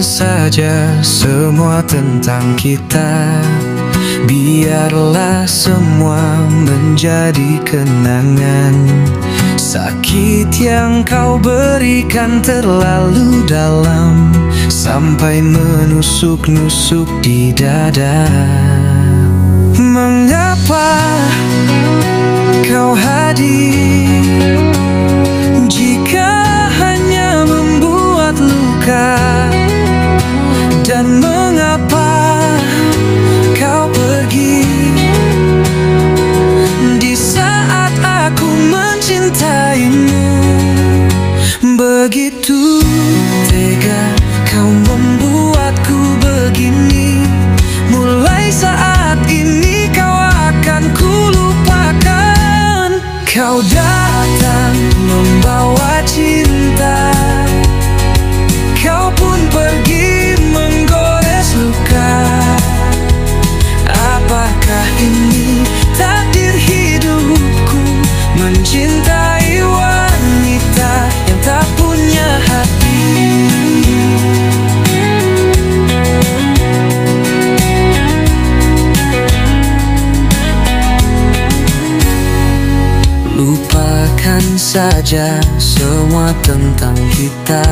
saja semua tentang kita. Biarlah semua menjadi kenangan. Sakit yang kau berikan terlalu dalam, sampai menusuk-nusuk di dada. Mengapa kau hadir jika hanya membuat luka? Dan mengapa kau pergi di saat aku mencintaimu? Begitu tega kau membuatku begini. Mulai saat ini kau akan kulupakan. Kau datang membawa cinta, kau pun pergi menggores luka. Apakah ini takdir hidupku, mencintai wanita yang tak punya hati? Lupakan saja semua tentang kita.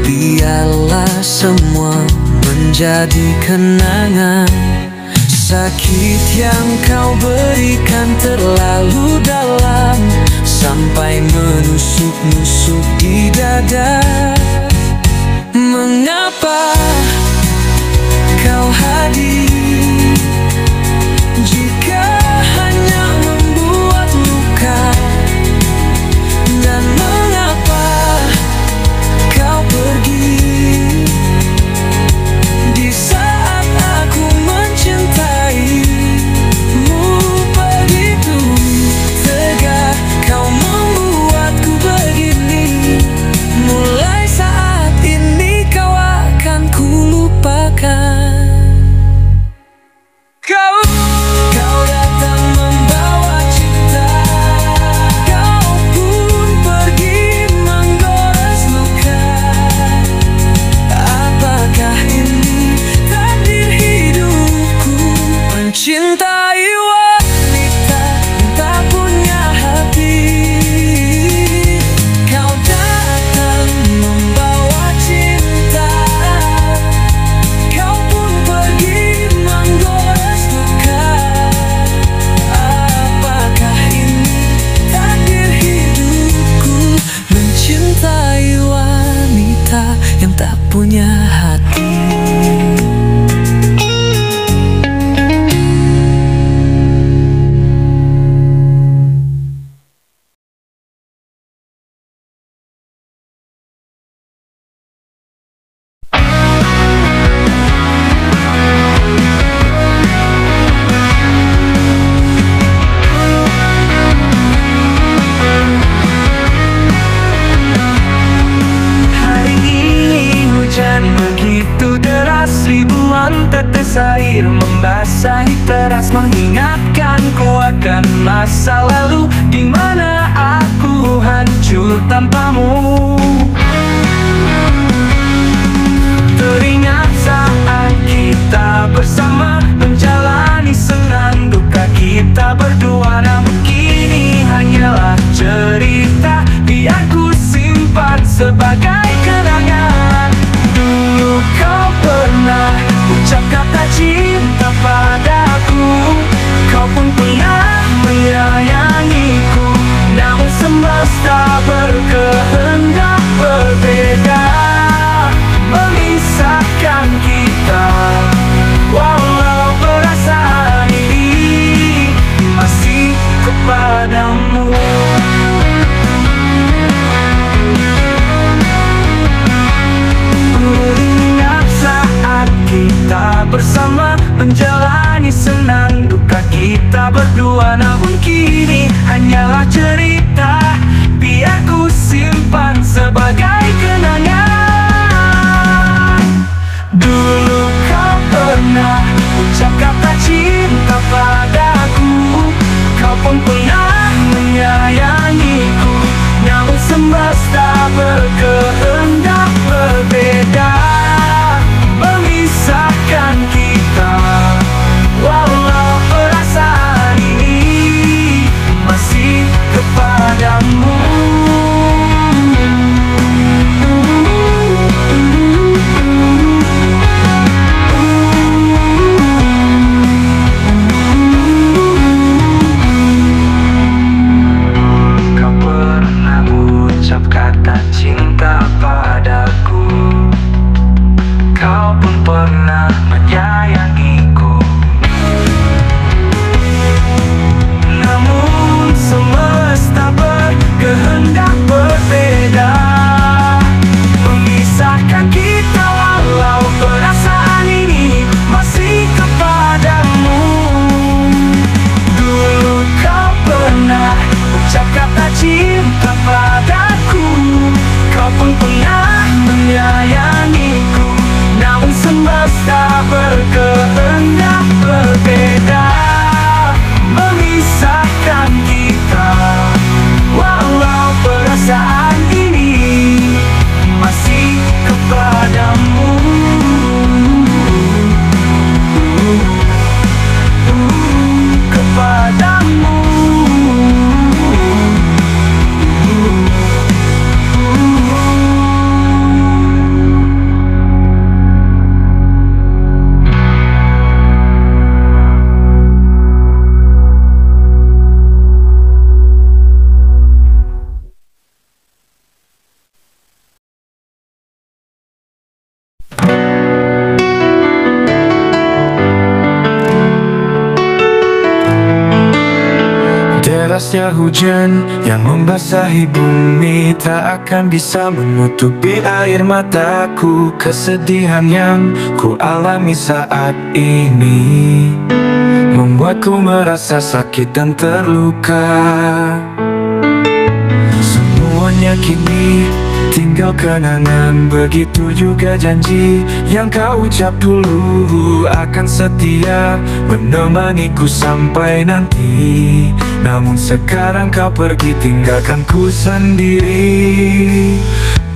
Biarlah semua menjadi kenangan. Sakit yang kau berikan terlalu dalam, sampai menusuk-nusuk di dada. Mengapa kau hadir jika hanya membuat luka? Dan mengapa kau pergi di saat aku mencintaimu? Begitu tega kau membuatku begini. Mulai saat ini kau akan kulupakan. Kau datang membawa cinta, kau pun pergi menggores luka. Apakah ini takdir hidupku, mencintai wanita yang tak punya hati? Kau datang membawa cinta, kau pun pergi menggores luka. Apakah ini takdir hidupku, mencintai wanita yang tak punya hati? Hari ini hujan begitu deras, ribuan tetes air membasahi teras, mengingatkanku akan masa lalu di mana aku hancur tanpamu. Teringat saat kita bersama menjalani senang duka kita berdua, namun kini hanyalah cerita, biar ku simpan sebagai kenangan. Dulu kau pernah ucap kata cinta padaku, kau pun pernah menyayangiku, namun semesta berkehendak berbeda, memisahkan kita. Walau perasaan ini masih kepadamu. Teringat saat kita bersama menjalani Maafkan kita walau perasaan ini masih kepadamu. Dulu kau pernah ucap kata cinta padaku, kau pun pernah menyayangiku. Namun semesta berkehendak berbeda, memisahkan kita. Walau perasaan ini masih kepadamu. Kepadamu. Derasnya hujan yang membasahi bumi tak akan bisa menutupi air mataku. Kesedihan yang ku alami saat ini membuatku merasa sakit dan terluka. Semuanya kini tinggal kenangan, begitu juga janji yang kau ucap dulu akan setia menemaniku sampai nanti. Namun sekarang kau pergi tinggalkan ku sendiri.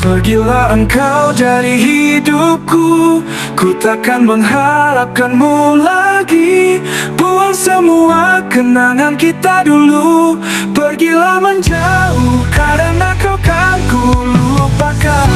Pergilah engkau dari hidupku, ku takkan mengharapkanmu lagi. Buang semua kenangan kita dulu, pergilah menjauh karena kau kan ku lupakan.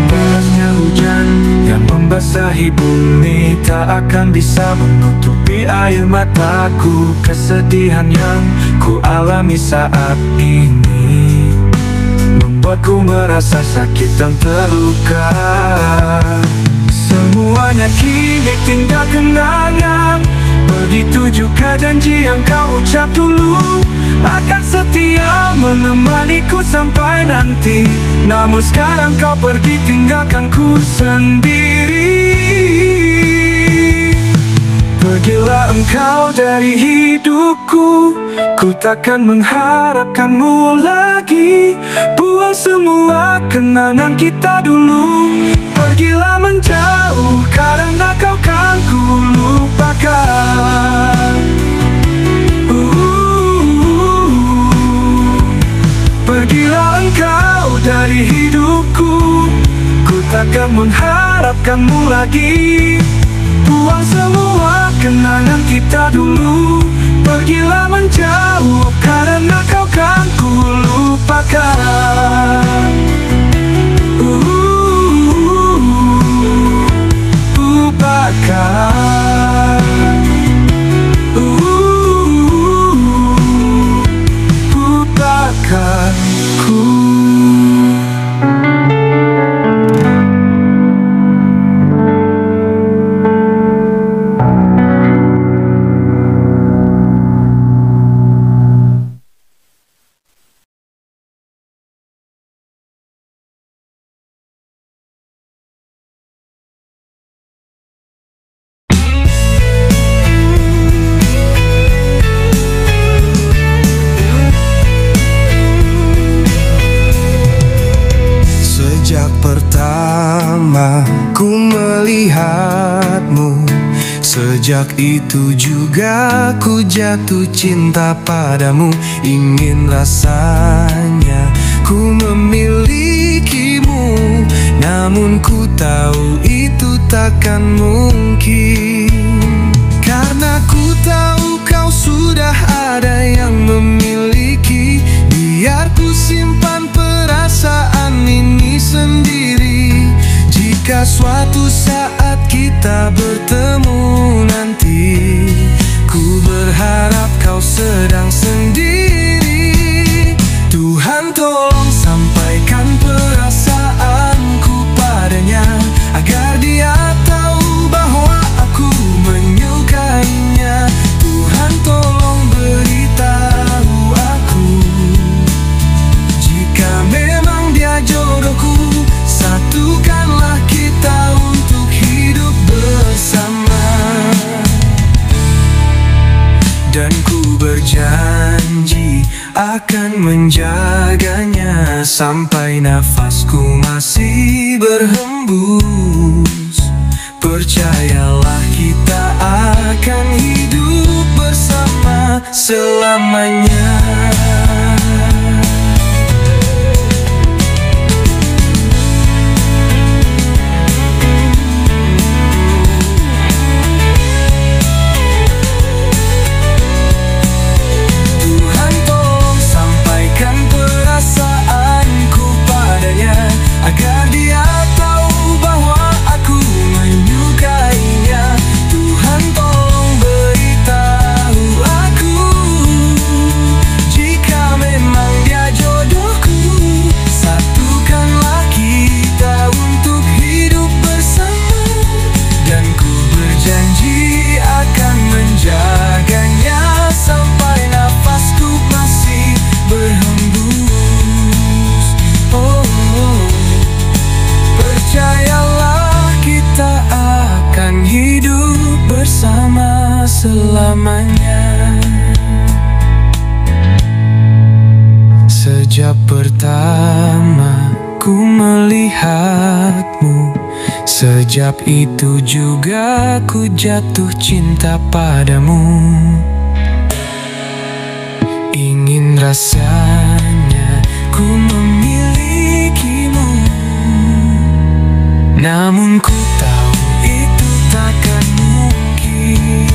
Derasnya hujan yang membasahi bumi tak akan bisa menutupi air mataku. Kesedihan yang ku alami saat ini membuatku merasa sakit dan terluka. Semuanya kini tinggal kenangan, begitu juga janji yang kau ucap dulu akan setia menemaniku sampai nanti. Namun sekarang kau pergi tinggalkan ku sendiri. Pergilah engkau dari hidupku, ku takkan mengharapkanmu lagi. Buang semua kenangan kita dulu, pergilah menjauh karena kau kan ku lupakan. Pergilah engkau dari hidupku, ku takkan mengharapkanmu lagi. Buang semua kenangan kita dulu, pergilah menjauh karena kau kan ku lupakan. Lupakan. Lupakanku. Ku melihatmu, sejak itu juga ku jatuh cinta padamu. Ingin rasanya ku memilikimu, namun ku tahu itu takkan mungkin. Karena ku tahu kau sudah ada yang memiliki. Biar ku simpan perasaan ini sendiri. Jika suatu saat kita bertemu nanti, ku berharap kau sedang sendiri. Tuhan tolong sampaikan perasaanku padanya, agar dia tahu bahwa aku menyukainya. Tuhan tolong beritahu aku berjanji akan menjaganya sampai nafasku masih berhembus. Percayalah kita akan hidup bersama selamanya. Tuhan tolong sampaikan perasaanku padanya, agar dia tahu bahwa aku menyukainya. Tuhan tolong beritahu aku, jika memang dia jodohku, satukanlah kita untuk hidup bersama. Dan ku berjanji akan menjaganya sampai nafasku masih berhembus. Percayalah kita akan hidup bersama selamanya. Sejak pertama ku melihatmu, sejak itu juga ku jatuh cinta padamu. Ingin rasanya ku memilikimu, namun ku tahu itu takkan mungkin.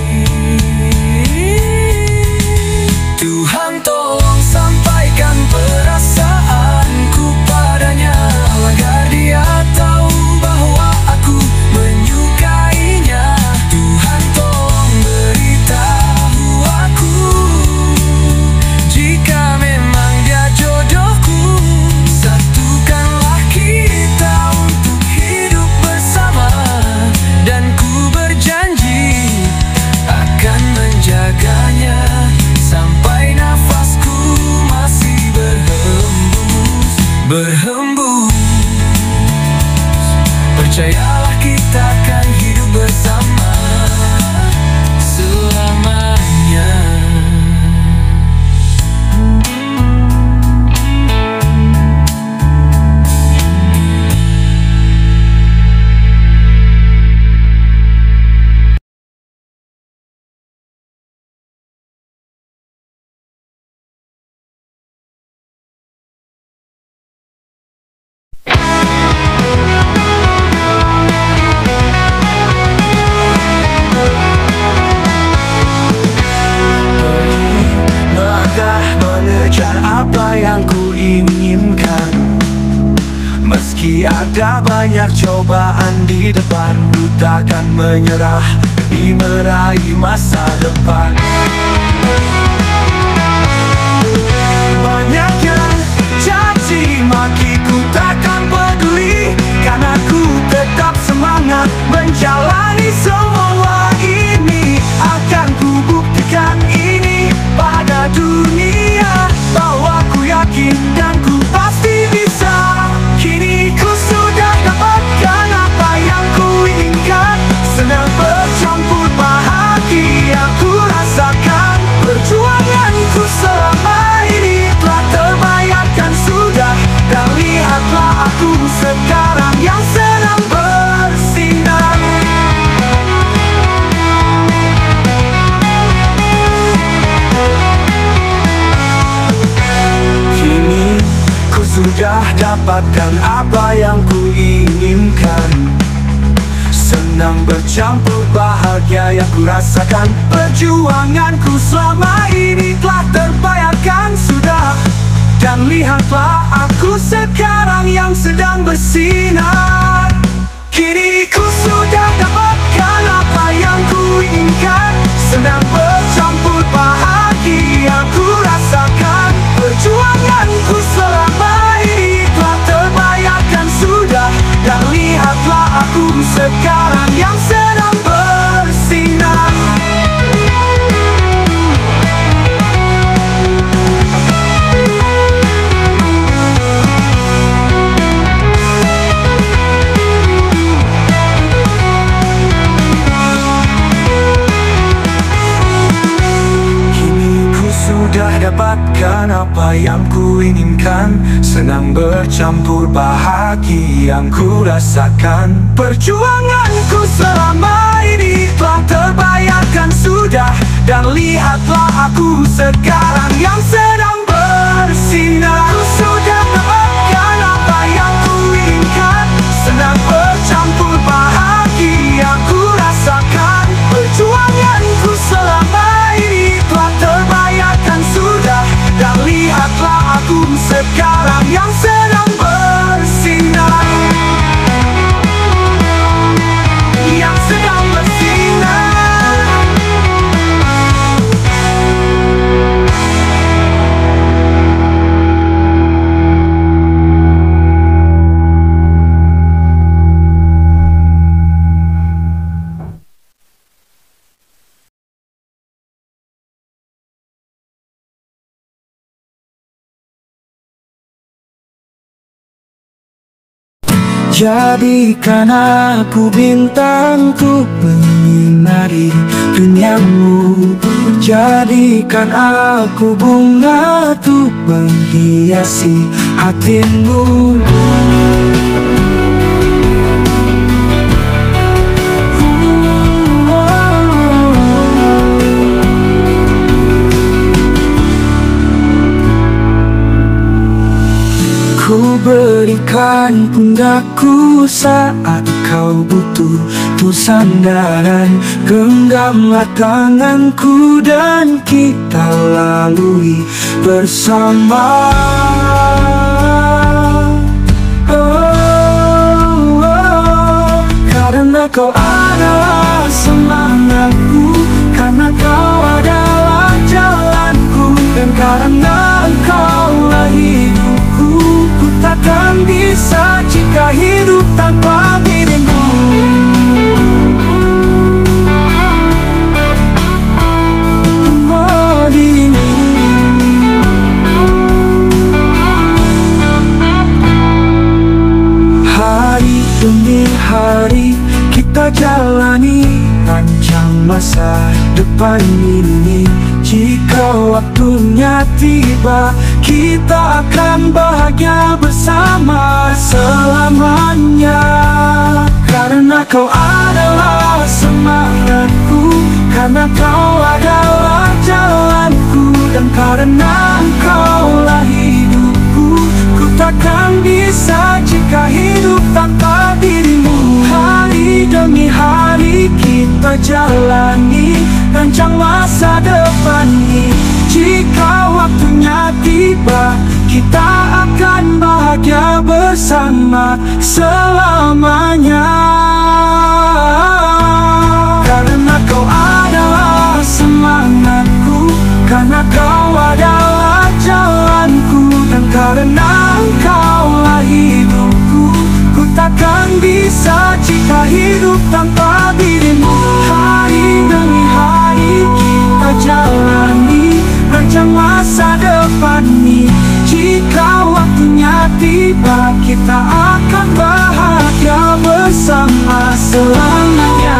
Tuhan tolong sampaikan perasaanku padanya, agar dia tahu bahwa aku menyukainya. Tuhan tolong beritahu aku, jika memang dia jodohku, satukanlah kita untuk hidup bersama. Dan ku berjanji akan menjaganya sampai nafasku masih berhembus. Percayalah kita akan hidup bersama selamanya. Melangkah mengejar apa yang ku inginkan, meski ada banyak cobaan di depan. Ku takkan menyerah demi meraih masa depan. Banyak yang caci maki, ku takkan peduli, karena ku tetap semangat menjalani semua ini. Akan ku buktikan ini pada dunia, bahwa ku yakin dan ku pasti bisa. Kini ku sudah dapatkan apa yang ku inginkan, senang bercampur bahagia ku rasakan. Perjuanganku selama ini telah terbayarkan sudah, dan lihatlah aku sekarang yang sedang bersinar. Kini ku sudah dapatkan apa yang ku inginkan, senang bercampur bahagia yang ku rasakan. Perjuanganku selama ini telah terbayarkan sudah, dan lihatlah aku sekarang yang sedang bersinar. Kini ku sudah dapatkan apa yang ku inginkan, senang bercampur bahagia ku rasakan. Perjuanganku selama ini telah terbayarkan sudah, dan lihatlah aku sekarang yang sedang bersinar. mendapatkan apa yang ku inginkan. Senang bercampur bahagia yang ku rasakan. Perjuanganku selama ini telah terbayarkan sudah. Dan lihatlah aku sekarang yang sedang bersinar. Ku sudah dapatkan apa yang ku inginkan. Senang bercampur bahagia yang ku rasakan. Perjuanganku selama ini telah terbayarkan sudah. Dan lihatlah aku sekarang yang sedang bersinar. Yang sedang bersinar. Jadikan aku bintang untuk menyinari duniamu. Jadikan aku bunga untuk menghiasi hatimu. Ku berikan pundakku saat kau butuh sandaran. Genggamlah tanganku dan kita lalui bersama. Karena kau adalah semangatku, karena kau adalah jalanku, dan karena engkaulah hidupku. Ku takkan bisa jika hidup tanpa dirimu. Oh, dirimu. Hari demi hari kita jalani rancang masa depan ini. Jika waktunya tiba, kita akan bahagia bersama selamanya. Karena kau adalah semangatku, karena kau adalah jalanku, dan karena engkaulah hidupku. Ku takkan bisa jika hidup tanpa dirimu. Hari demi hari kita jalani rancang masa depan ini. Jika waktunya tiba, kita akan bahagia bersama selamanya. Karena kau adalah semangatku, karena kau adalah jalanku, dan karena engkaulah hidupku. Ku takkan bisa jika hidup tanpa dirimu. Hari demi hari kita jalani rancang masa depan ini. Jika waktunya tiba, kita akan bahagia bersama selamanya.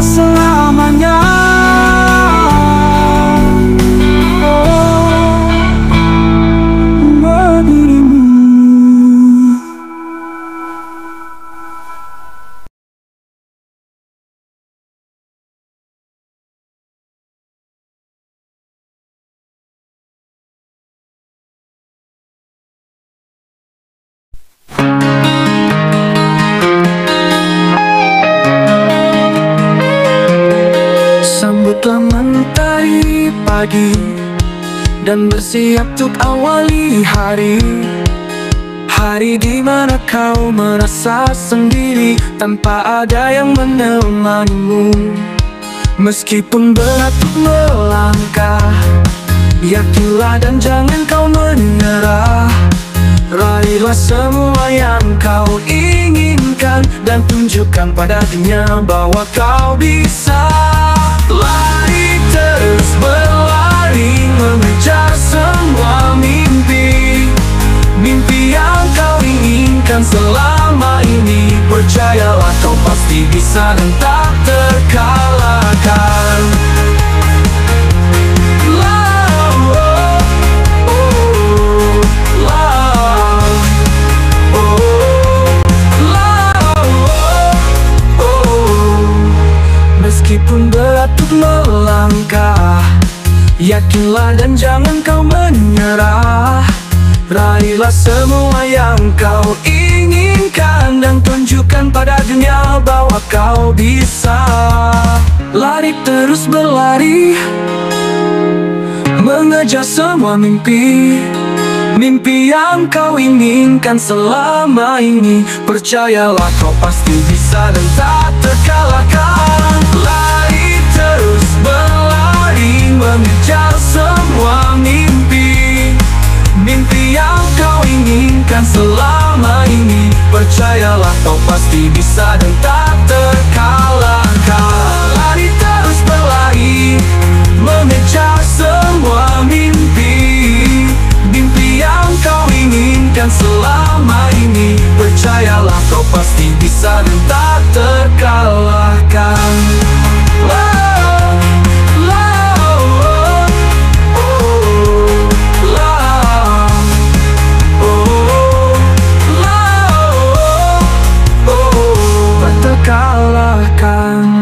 Selamanya. Sambutlah mentari pagi dan bersiap untuk awali hari. Hari di mana kau merasa sendiri tanpa ada yang menemanimu. Meskipun berat untuk melangkah, yakinlah dan jangan kau menyerah. Raihlah semua yang kau inginkan dan tunjukkan pada dunia bahwa kau bisa. Lari terus berlari mengejar semua mimpi. Mimpi yang kau inginkan selama ini. Percayalah kau pasti bisa dan tak terkalahkan. melangkah. Yakinlah dan jangan kau menyerah. Raihlah semua yang kau inginkan, dan tunjukkan pada dunia bahwa kau bisa. Lari terus berlari, mengejar semua mimpi. Mimpi yang kau inginkan selama ini. Percayalah kau pasti bisa dan tak terkalahkan. Lari terus berlari, mengejar semua mimpi. Mimpi yang kau inginkan selama ini. Percayalah kau pasti bisa dan tak terkalahkan. Lari terus berlari, mengejar semua mimpi. Mimpi yang kau inginkan selama ini. Percayalah kau pasti bisa dan tak terkalahkan. Kalahkan.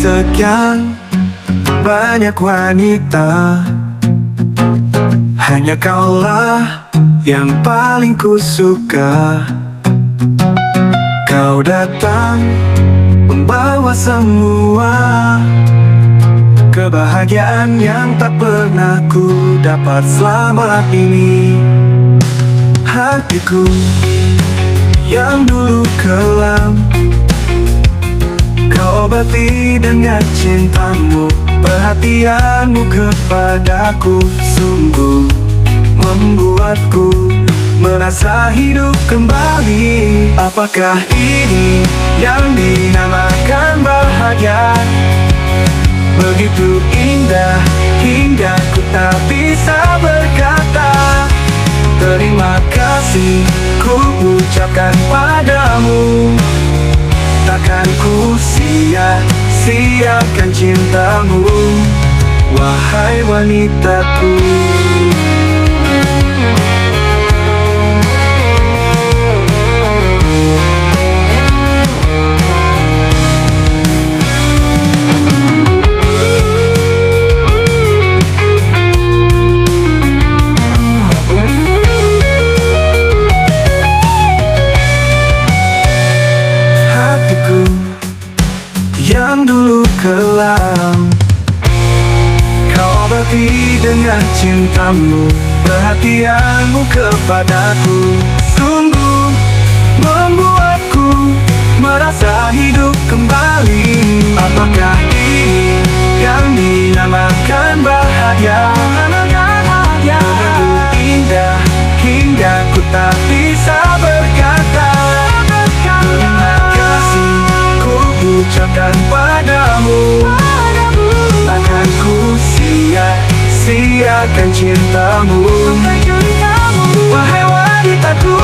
Sekian banyak wanita, hanya kaulah yang paling ku suka. Kau datang membawa semua kebahagiaan yang tak pernah ku dapat selama ini. Hatiku yang dulu kelam, kau obati dengan cintamu. Perhatianmu kepadaku sungguh membuatku merasa hidup kembali. Apakah ini yang dinamakan bahagia? Begitu indah hingga ku tak bisa berkata. Terima kasih ku ucapkan padamu. Takkan ku sia-siakan cintamu, wahai wanitaku. Yang dulu kelam, kau obati dengan cintamu. Perhatianmu kepadaku sungguh membuatku merasa hidup kembali. Apakah ini yang dinamakan bahagia? Begitu indah hingga ku tak bisa berkata. Terima kasih ucapkan padamu. Takkan ku sia-siakan cintamu, wahai wanitaku.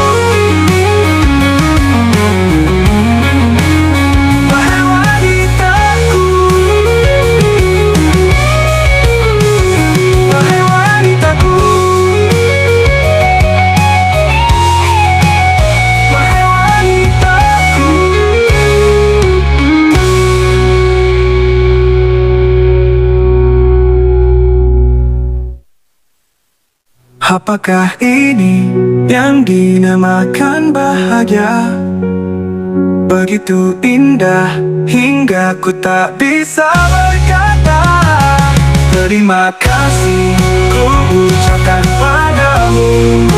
Wahai wanitaku. Wahai wanitaku. Wahai wanitaku. Apakah ini yang dinamakan bahagia? Begitu indah hingga ku tak bisa berkata. Terima kasih ku ucapkan padamu.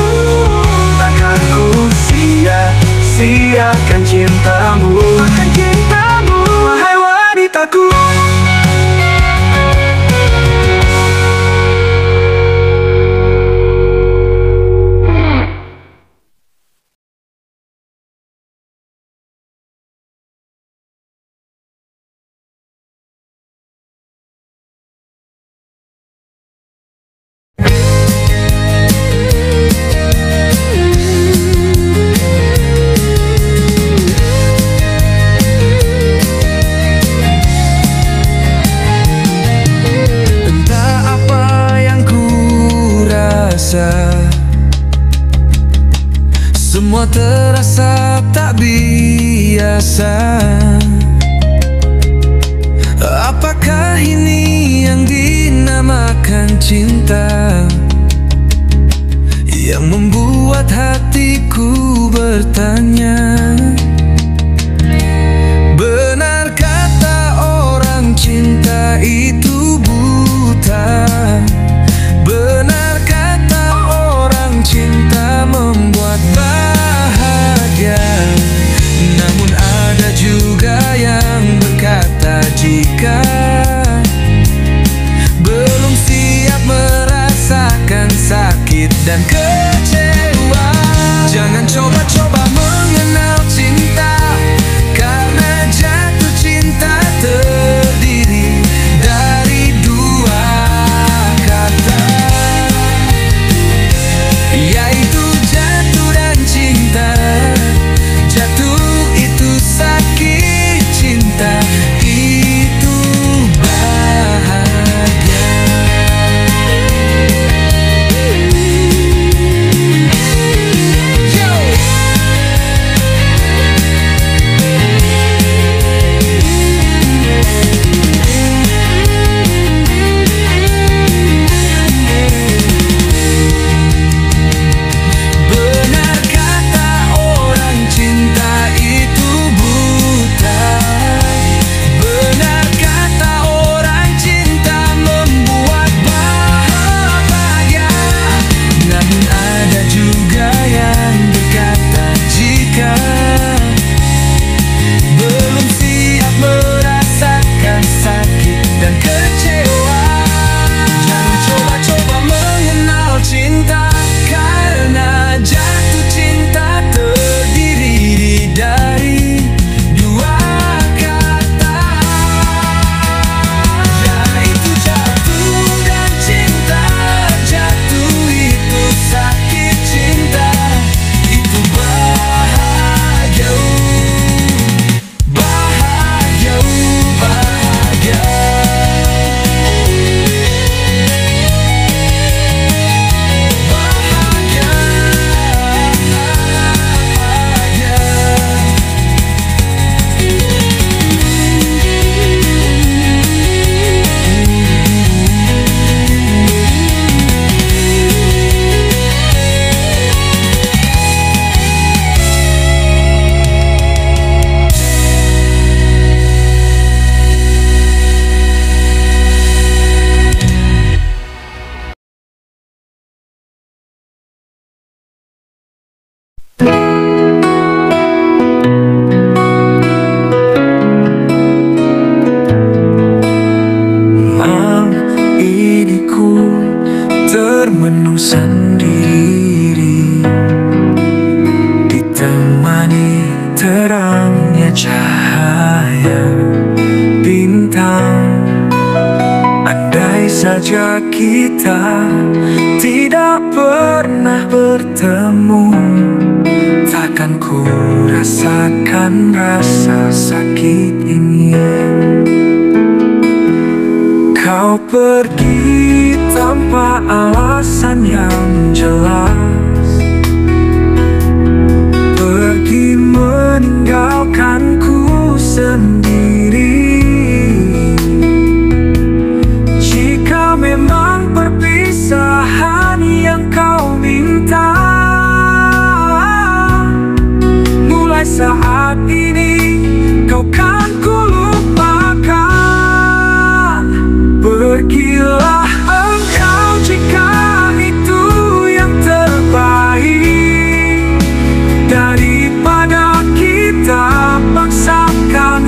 Takkan ku sia-siakan cintamu, wahai wanitaku. biasa. Semua terasa tak biasa. Apakah ini yang dinamakan cinta, yang membuat hatiku bertanya? Benar kata orang cinta itu buta. Benar kata orang cinta membuat bahagia. Namun ada juga yang berkata jika belum siap merasakan sakit dan kecewa, jangan coba-coba mengenal cinta. Karena jatuh cinta terdiri dari dua kata, yaitu jatuh dan cinta. Jatuh itu sakit, cinta itu bahagia. Yo! Benar kata orang cinta itu buta. Benar kata orang cinta membuat bahagia. Namun ada juga yang berkata jika belum siap merasakan sakit dan kecewa, jangan coba-coba mengenal cinta. Karena jatuh cinta terdiri dari dua kata, yaitu jatuh dan cinta. Jatuh itu sakit, cinta itu bahagia. Bahagia, bahagia. Malam ini ku termenung sendiri, ditemani terangnya cahaya bintang. Andai saja kita tidak pernah bertemu, takkan ku rasakan rasa sakit ini. Kau pergi tanpa alasan yang jelas, pergi meninggalkanku sendiri. Jika memang perpisahan yang kau minta, mulai saat ini kau kan ku lupakan. Pergilah engkau jika itu yang terbaik, daripada kita paksakan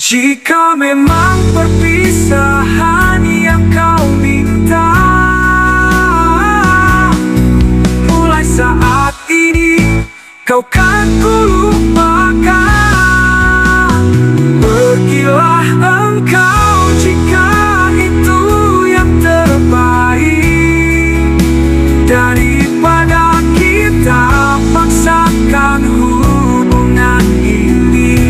Jika memang perpisahan yang kau minta, mulai saat ini kau kan ku lupakan. Pergilah engkau jika itu yang terbaik, daripada kita paksakan hubungan ini.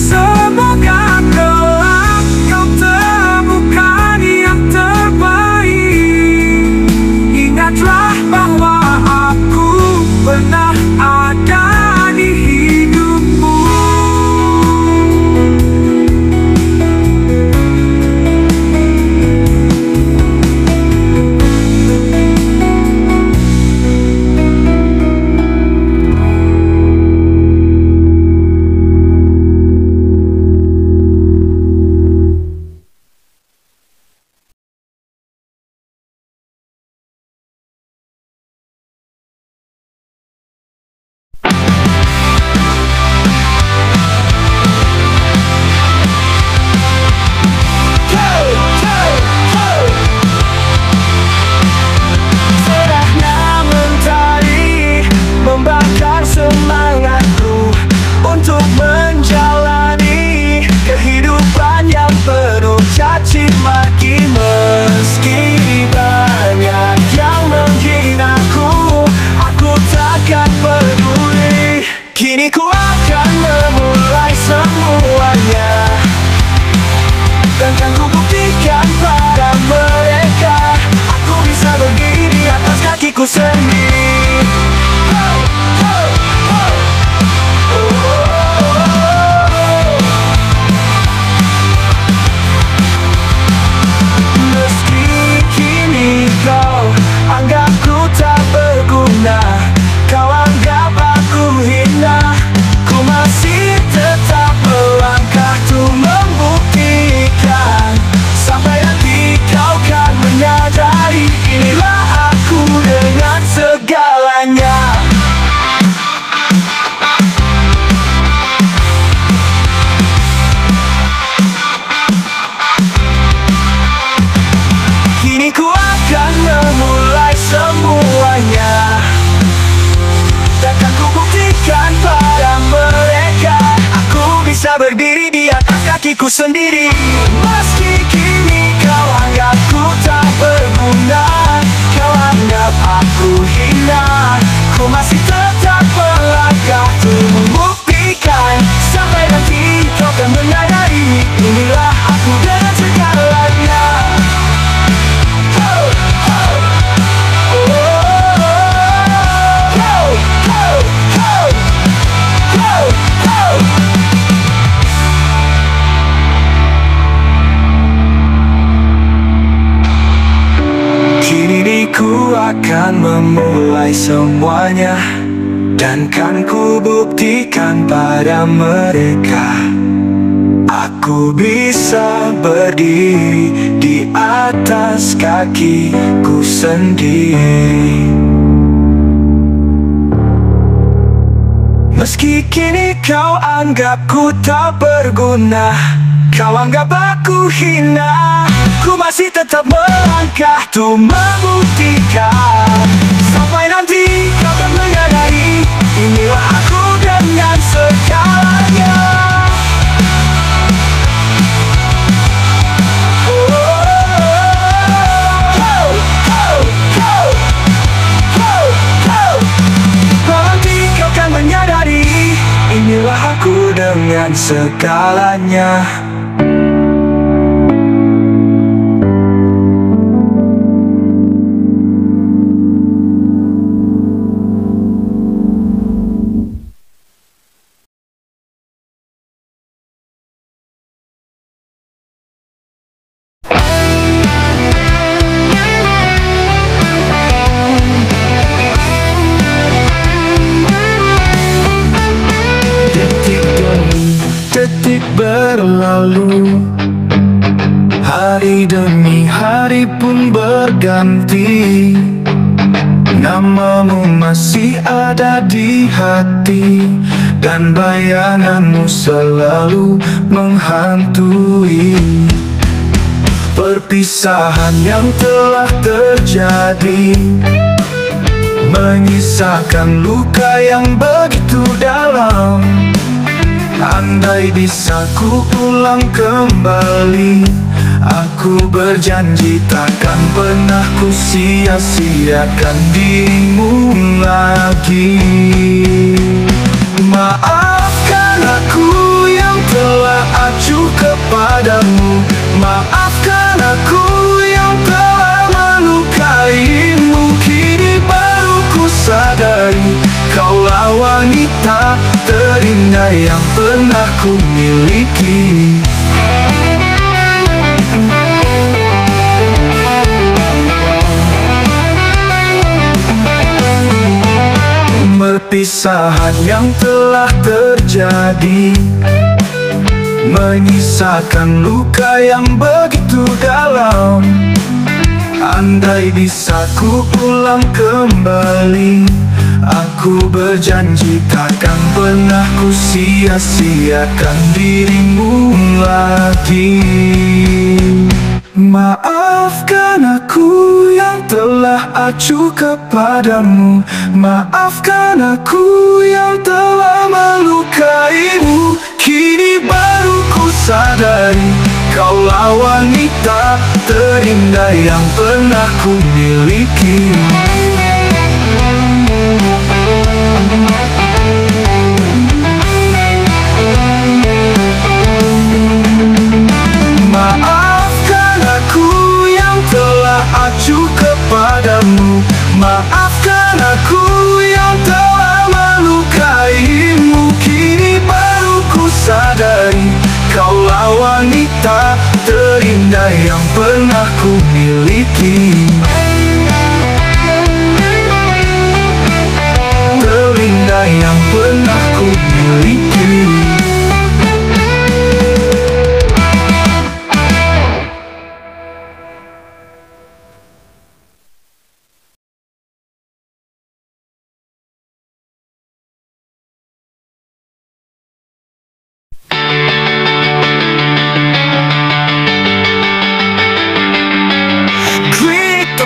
Semoga kelak kau temukan yang terbaik. Ingatlah bahwa aku pernah ada di hidupmu. Semangatku untuk menjalani kehidupan yang penuh caci maki. Meski banyak yang menghinaku, aku takkan peduli. Kini ku akan memulai semuanya, dan kan ku buktikan pada mereka, aku bisa berdiri di atas kakiku sendiri. Anggapku tak berguna, kau anggap aku hina, ku masih tetap melangkah untuk membuktikan. Sampai nanti kau kan menyadari, inilah aku dengan segalanya. Kini ku akan memulai semuanya, dan kan ku buktikan pada mereka, aku bisa berdiri di atas kakiku sendiri. Meski kini kau anggapku tak berguna, kau anggap aku hina, ku masih tetap melangkah untuk membuktikan. Sampai nanti kau kan menyadari, inilah aku dengan segalanya. Kini ku akan memulai semuanya, dan kan ku buktikan pada mereka, aku bisa berdiri di atas kakiku sendiri. Meski kini kau anggapku tak berguna, kau anggap aku hina, ku masih tetap melangkah untuk membuktikan. Sampai nanti kau akan menyadari, inilah aku dengan segalanya. Nanti kau akan menyadari, inilah aku dengan segalanya. Detik berlalu, hari demi hari pun berganti, namamu masih ada di hati, dan bayanganmu selalu menghantui. Perpisahan yang telah terjadi menyisakan luka yang begitu dalam. Andai bisa ku ulang kembali, aku berjanji takkan pernah ku sia-siakan dirimu lagi. Maafkan aku yang telah acuh kepadamu, maafkan aku yang telah melukaimu. Kini baru ku sadari, kaulah wanita terindah yang pernah ku miliki. Perpisahan yang telah terjadi menyisakan luka yang begitu dalam. Andai bisa ku ulang kembali, aku berjanji takkan pernah ku sia-siakan dirimu lagi. Maafkan aku yang telah acuh kepadamu, maafkan aku yang telah melukaimu. Kini baru ku sadari, kaulah wanita terindah yang pernah ku miliki. Maafkan aku yang telah acuh kepadamu, maafkan aku yang telah melukaimu. Kini baru ku sadari, kaulah wanita terindah yang pernah ku miliki. Terindah yang pernah ku miliki.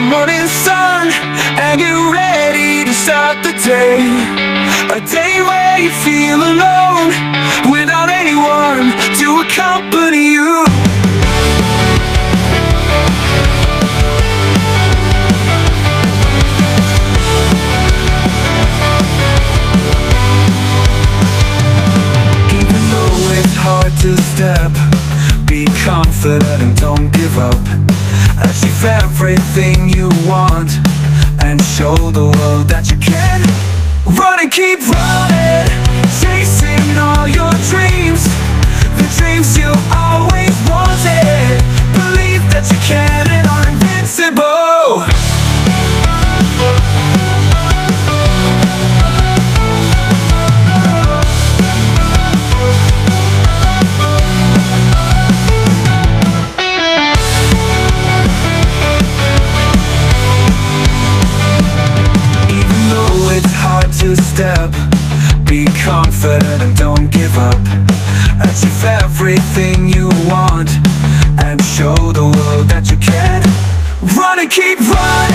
Morning sun and get ready to start the day. A day where you feel alone without anyone to accompany you. Even though it's hard to step, be confident and don't give up. Achieve everything you want and show the world that you can. Run and keep running, chasing all your dreams, the dreams you always wanted. Believe that you can and are invincible. To step, be confident and don't give up. Achieve everything you want and show the world that you can. Run and keep running.